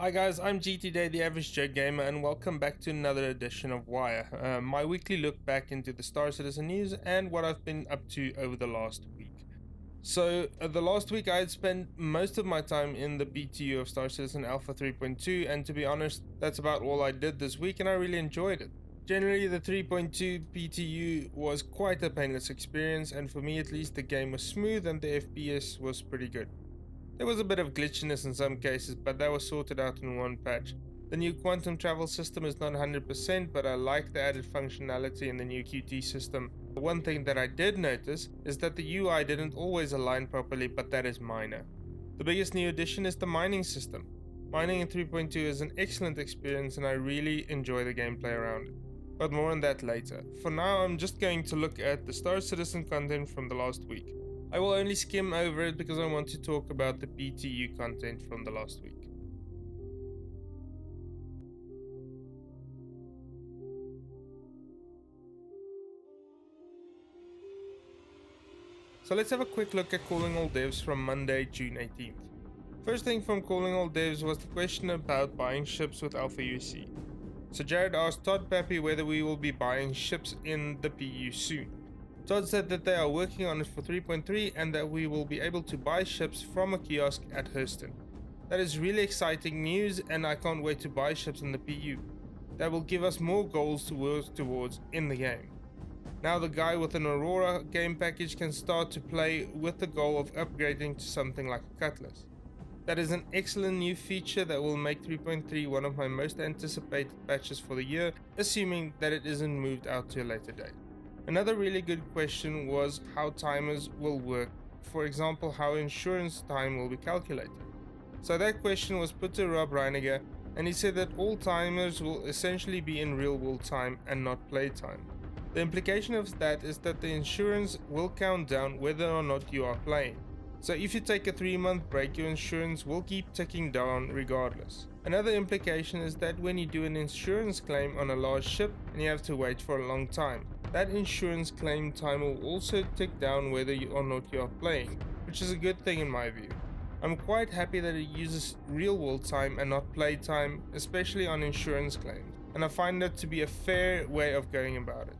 Hi guys, I'm GTDae, the average Joe gamer, and welcome back to another edition of Wire, my weekly look back into the Star Citizen news and what I've been up to over the last week. So, the last week I had spent most of my time in the BTU of Star Citizen Alpha 3.2, and to be honest, that's about all I did this week, and I really enjoyed it. Generally, the 3.2 BTU was quite a painless experience, and for me at least, the game was smooth and the FPS was pretty good. There was a bit of glitchiness in some cases, but that was sorted out in one patch. The new quantum travel system is not 100%, but I like the added functionality in the new QT system. One thing that I did notice is that the UI didn't always align properly, but that is minor. The biggest new addition is the mining system. Mining in 3.2 is an excellent experience and I really enjoy the gameplay around it. But more on that later. For now, I'm just going to look at the Star Citizen content from the last week. I will only skim over it because I want to talk about the BTU content from the last week. So let's have a quick look at Calling All Devs from Monday, June 18th. First thing from Calling All Devs was the question about buying ships with aUEE. So Jared asked Todd Pappy whether we will be buying ships in the PU soon. Todd said that they are working on it for 3.3 and that we will be able to buy ships from a kiosk at Hurston. That is really exciting news and I can't wait to buy ships in the PU. That will give us more goals to work towards in the game. Now the guy with an Aurora game package can start to play with the goal of upgrading to something like a Cutlass. That is an excellent new feature that will make 3.3 one of my most anticipated patches for the year, assuming that it isn't moved out to a later date. Another really good question was how timers will work, for example how insurance time will be calculated. So that question was put to Rob Reiniger and he said that all timers will essentially be in real world time and not play time. The implication of that is that the insurance will count down whether or not you are playing. So if you take a 3-month break, your insurance will keep ticking down regardless. Another implication is that when you do an insurance claim on a large ship and you have to wait for a long time, that insurance claim time will also tick down whether or not you are playing, which is a good thing in my view. I'm quite happy that it uses real world time and not play time, especially on insurance claims, and I find that to be a fair way of going about it.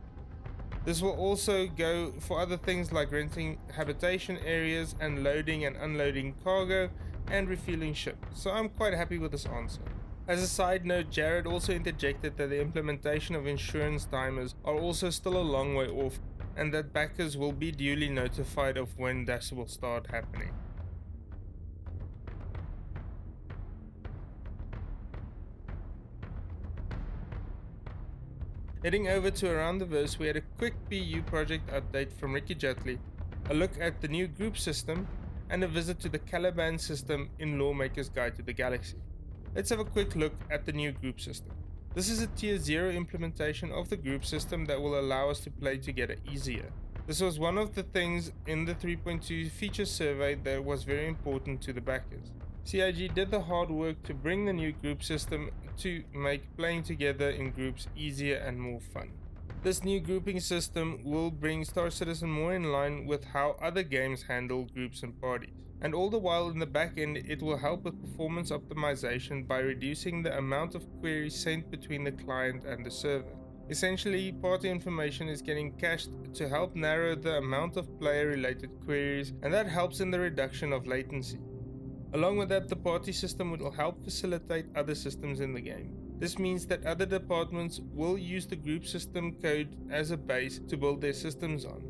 This will also go for other things like renting habitation areas and loading and unloading cargo and refueling ships, so I'm quite happy with this answer. As a side note, Jared also interjected that the implementation of insurance timers are also still a long way off and that backers will be duly notified of when this will start happening. Heading over to Around the Verse, we had a quick PU project update from Ricky Jutley, a look at the new group system, and a visit to the Caliban system in Lawmaker's Guide to the Galaxy. Let's have a quick look at the new group system. This is a tier 0 implementation of the group system that will allow us to play together easier. This was one of the things in the 3.2 feature survey that was very important to the backers. CIG did the hard work to bring the new group system to make playing together in groups easier and more fun. This new grouping system will bring Star Citizen more in line with how other games handle groups and parties. And all the while in the back end it will help with performance optimization by reducing the amount of queries sent between the client and the server. Essentially, party information is getting cached to help narrow the amount of player related queries, and that helps in the reduction of latency. Along with that, the party system will help facilitate other systems in the game. This means that other departments will use the group system code as a base to build their systems on.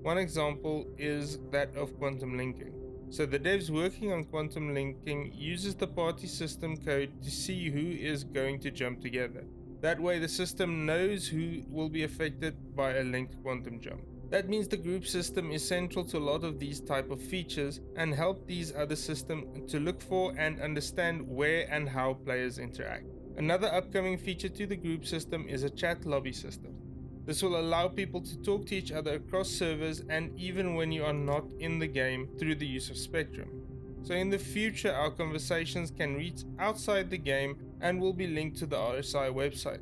One example is that of quantum linking. So the devs working on quantum linking uses the party system code to see who is going to jump together. That way the system knows who will be affected by a linked quantum jump. That means the group system is central to a lot of these type of features and help these other systems to look for and understand where and how players interact. Another upcoming feature to the group system is a chat lobby system. This will allow people to talk to each other across servers and even when you are not in the game through the use of Spectrum. So in the future our conversations can reach outside the game and will be linked to the RSI website.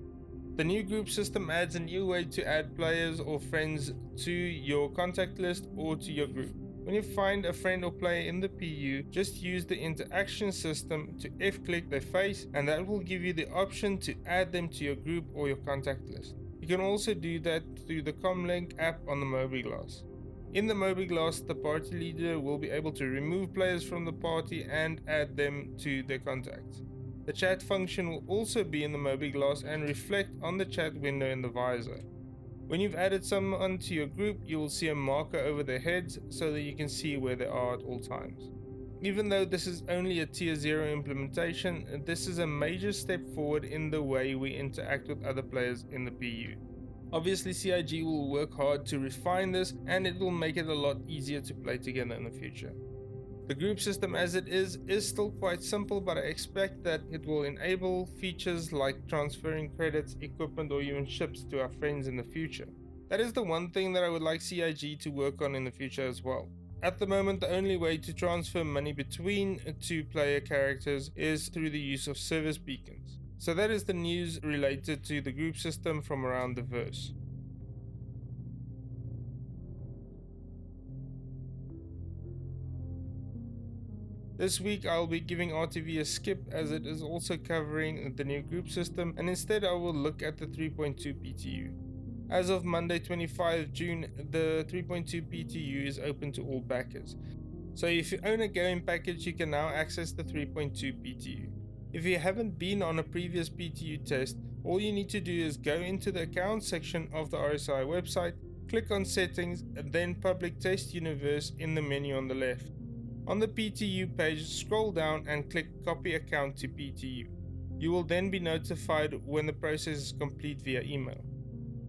The new group system adds a new way to add players or friends to your contact list or to your group. When you find a friend or player in the PU, just use the interaction system to F-click their face, and that will give you the option to add them to your group or your contact list. You can also do that through the Comlink app on the mobiGlas. In the mobiGlas, the party leader will be able to remove players from the party and add them to their contacts. The chat function will also be in the mobiGlas and reflect on the chat window in the visor. When you've added someone to your group, you will see a marker over their heads so that you can see where they are at all times. Even though this is only a tier 0 implementation, this is a major step forward in the way we interact with other players in the PU. Obviously, CIG will work hard to refine this, and it will make it a lot easier to play together in the future. The group system as it is still quite simple, but I expect that it will enable features like transferring credits, equipment, or even ships to our friends in the future. That is the one thing that I would like CIG to work on in the future as well. At the moment, the only way to transfer money between two player characters is through the use of service beacons. So that is the news related to the group system from around the verse. This week I'll be giving RTV a skip as it is also covering the new group system, and instead I will look at the 3.2 PTU. As of Monday 25 June, the 3.2 PTU is open to all backers. So if you own a game package, you can now access the 3.2 PTU. If you haven't been on a previous PTU test, all you need to do is go into the account section of the RSI website, click on settings, and then public test universe in the menu on the left. On the PTU page, scroll down and click copy account to PTU. You will then be notified when the process is complete via email.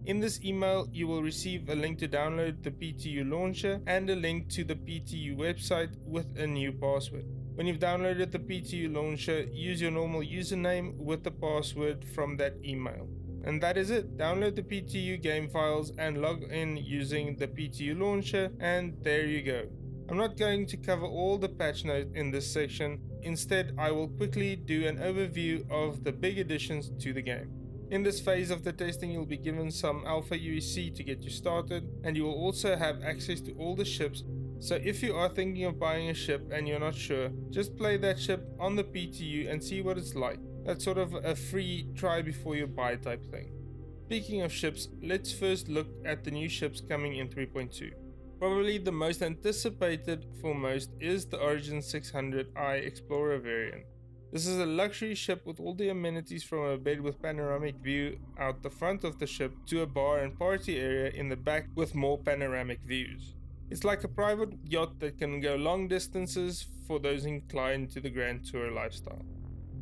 In this email, you will receive a link to download the PTU launcher and a link to the PTU website with a new password. When you've downloaded the PTU launcher, use your normal username with the password from that email. And that is it. Download the PTU game files and log in using the PTU launcher, and there you go. I'm not going to cover all the patch notes in this section. Instead, I will quickly do an overview of the big additions to the game. In this phase of the testing, you'll be given some alpha UEC to get you started, and you will also have access to all the ships. So if you are thinking of buying a ship and you're not sure, just play that ship on the PTU and see what it's like. That's sort of a free try before you buy type thing. Speaking of ships, let's first look at the new ships coming in 3.2. Probably the most anticipated for most is the Origin 600i Explorer variant. This is a luxury ship with all the amenities, from a bed with panoramic view out the front of the ship to a bar and party area in the back with more panoramic views. It's like a private yacht that can go long distances for those inclined to the Grand Tour lifestyle.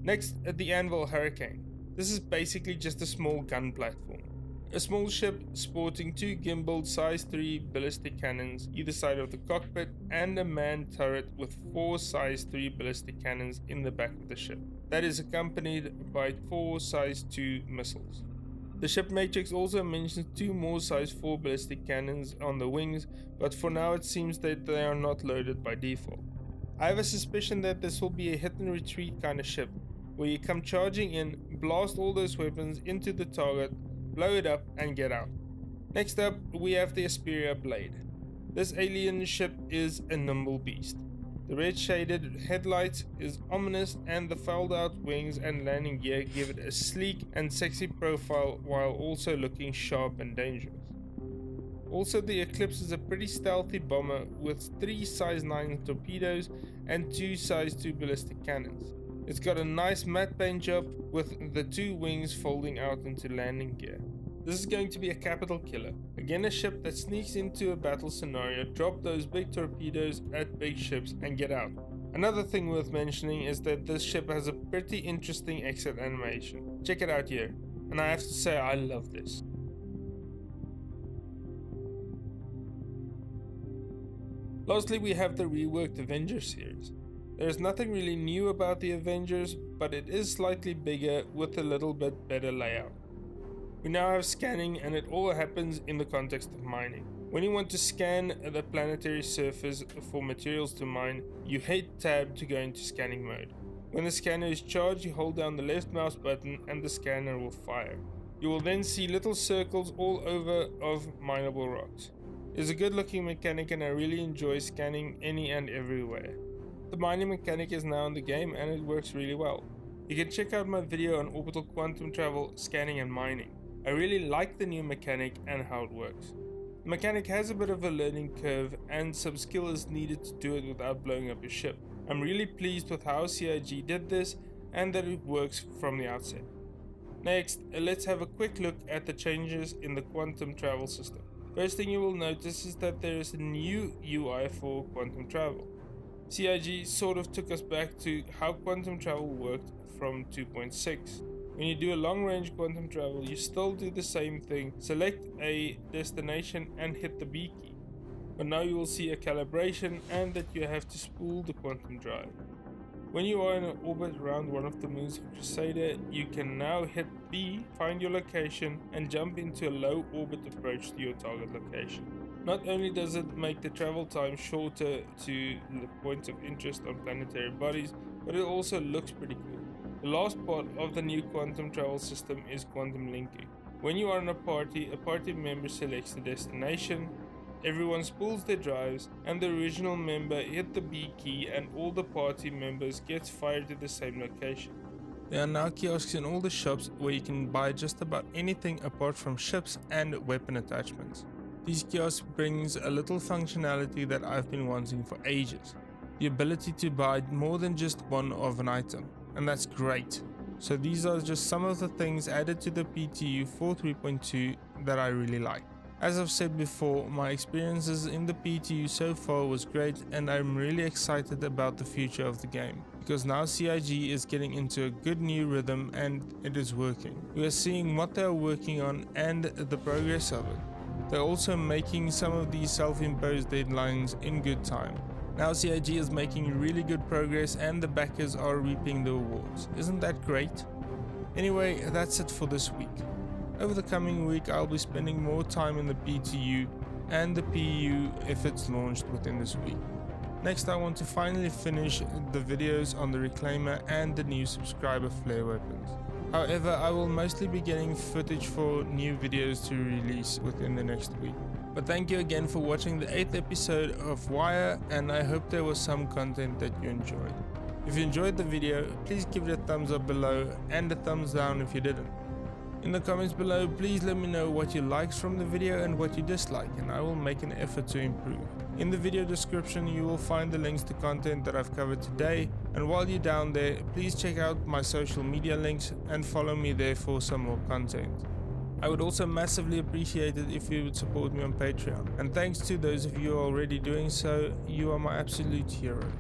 Next, the Anvil Hurricane. This is basically just a small gun platform. A small ship sporting two gimbaled size 3 ballistic cannons either side of the cockpit, and a manned turret with 4 size 3 ballistic cannons in the back of the ship. That is accompanied by 4 size 2 missiles. The ship matrix also mentions 2 more size 4 ballistic cannons on the wings, but for now it seems that they are not loaded by default. I have a suspicion that this will be a hit and retreat kind of ship, where you come charging in, blast all those weapons into the target, blow it up and get out. Next up, we have the Asperia Blade. This alien ship is a nimble beast. The red shaded headlights is ominous, and the fouled out wings and landing gear give it a sleek and sexy profile while also looking sharp and dangerous. Also, the Eclipse is a pretty stealthy bomber with 3 size 9 torpedoes and 2 size 2 ballistic cannons. It's got a nice matte paint job with the 2 wings folding out into landing gear. This is going to be a capital killer. Again, a ship that sneaks into a battle scenario, drop those big torpedoes at big ships and get out. Another thing worth mentioning is that this ship has a pretty interesting exit animation. Check it out here. And I have to say, I love this. Lastly, we have the reworked Avengers series. There's nothing really new about the Avengers, but it is slightly bigger with a little bit better layout. We now have scanning, and it all happens in the context of mining. When you want to scan the planetary surface for materials to mine, you hit tab to go into scanning mode. When the scanner is charged, you hold down the left mouse button and the scanner will fire. You will then see little circles all over of mineable rocks. It's a good looking mechanic and I really enjoy scanning any and everywhere. The mining mechanic is now in the game and it works really well. You can check out my video on orbital quantum travel, scanning and mining. I really like the new mechanic and how it works. The mechanic has a bit of a learning curve and some skill is needed to do it without blowing up your ship. I'm really pleased with how CIG did this and that it works from the outset. Next, let's have a quick look at the changes in the quantum travel system. First thing you will notice is that there is a new UI for quantum travel. CIG sort of took us back to how quantum travel worked from 2.6. When you do a long range quantum travel, you still do the same thing, select a destination and hit the B key. But now you will see a calibration and that you have to spool the quantum drive. When you are in an orbit around one of the moons of Crusader, you can now hit B, find your location and jump into a low orbit approach to your target location. Not only does it make the travel time shorter to the points of interest on planetary bodies, but it also looks pretty cool. The last part of the new quantum travel system is quantum linking. When you are in a party member selects the destination, everyone spools their drives, and the original member hit the B key and all the party members gets fired to the same location. There are now kiosks in all the shops where you can buy just about anything apart from ships and weapon attachments. These kiosks brings a little functionality that I've been wanting for ages. The ability to buy more than just one of an item, and that's great. So these are just some of the things added to the PTU for 3.2 that I really like. As I've said before, my experiences in the PTU so far was great and I'm really excited about the future of the game, because now CIG is getting into a good new rhythm and it is working. We are seeing what they are working on and the progress of it. They're also making some of these self-imposed deadlines in good time. Now CIG is making really good progress and the backers are reaping the rewards. Isn't that great? Anyway, that's it for this week. Over the coming week I'll be spending more time in the PTU and the PU if it's launched within this week. Next I want to finally finish the videos on the Reclaimer and the new subscriber flare weapons. However, I will mostly be getting footage for new videos to release within the next week. But thank you again for watching the 8th episode of Wire, and I hope there was some content that you enjoyed. If you enjoyed the video, please give it a thumbs up below and a thumbs down if you didn't. In the comments below, please let me know what you liked from the video and what you dislike, and I will make an effort to improve. In the video description you will find the links to content that I've covered today, and while you're down there, please check out my social media links and follow me there for some more content. I would also massively appreciate it if you would support me on Patreon, and thanks to those of you who are already doing so, you are my absolute heroes.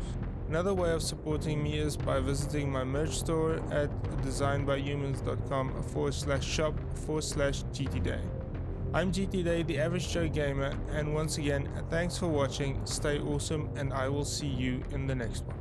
Another way of supporting me is by visiting my merch store at designbyhumans.com/shop/GTDae. I'm GTDae, the average Joe gamer, and once again, thanks for watching, stay awesome, and I will see you in the next one.